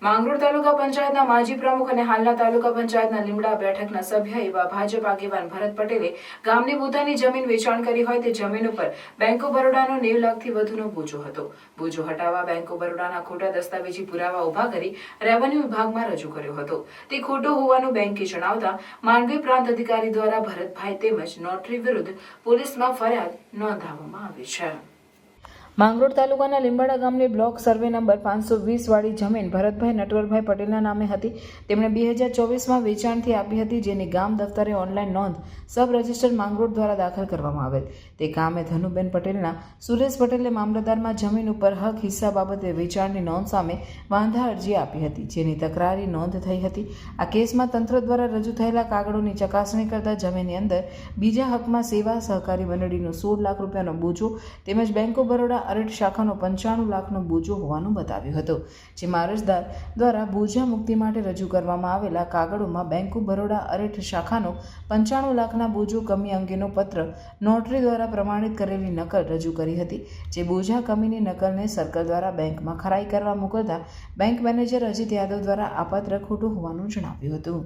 માંગરોળ તાલુકા પંચાયતના માજી પ્રમુખ અને હાલના તાલુકા પંચાયતના લીમડા બેઠકના સભ્ય એવા ભાજપ આગેવાન ભરત પટેલે ગામની પોતાની જમીન વેચાણ કરી હોય તે જમીન ઉપર બેંક ઓફ બરોડાનો 90 લાખથી વધુનો બોજો હતો. બોજો હટાવવા બેંક ઓફ બરોડાના ખોટા દસ્તાવેજી પુરાવા ઉભા કરી રેવન્યુ વિભાગમાં રજૂ કર્યો હતો. તે ખોટો હોવાનું બેંકે જણાવતા માંડવી પ્રાંત અધિકારી દ્વારા ભરતભાઈ તેમજ નોટરી વિરુદ્ધ પોલીસમાં ફરિયાદ નોંધાવવામાં આવી છે. માંગરોળ તાલુકાના લીંબાડા ગામની બ્લોક સર્વે નંબર 520 વાળી જમીન ભરતભાઈ નટવરભાઈ પટેલના નામે હતી. તેમણે 2024માં વેચાણથી આપી હતી, જેની ગામ દફતરે ઓનલાઈન નોંધ સબ રજિસ્ટર માંગરોળ દ્વારા દાખલ કરવામાં આવેલ. તે કામે ધનુબેન પટેલના સુરેશ પટેલે મામલતદારમાં જમીન ઉપર હક હિસ્સા બાબતે વેચાણની નોંધ સામે વાંધા અરજી આપી હતી, જેની તકરારી નોંધ થઈ હતી. આ કેસમાં તંત્ર દ્વારા રજૂ થયેલા કાગળોની ચકાસણી કરતા જમીનની અંદર બીજા હકમાં સેવા સહકારી મંડળીનો 16 લાખ રૂપિયાનો બોજો તેમજ બેંક ઓફ બરોડા અરટ શાખાનો 95 લાખનો બોજો હોવાનું બતાવ્યું હતું. જેમાં અરજદાર દ્વારા બોજા મુક્તિ માટે રજૂ કરવામાં આવેલા કાગળોમાં બેંક ઓફ બરોડા અરટ શાખાનો 95 લાખના બોજો કમી અંગેનો પત્ર નોટરી દ્વારા પ્રમાણિત કરેલી નકલ રજૂ કરી હતી. જે બોજા કમીની નકલને સર્કલ દ્વારા બેંકમાં ખરાઈ કરવા મોકલતા બેંક મેનેજર અજીત યાદવ દ્વારા આ પત્ર ખોટું હોવાનું જણાવ્યું હતું.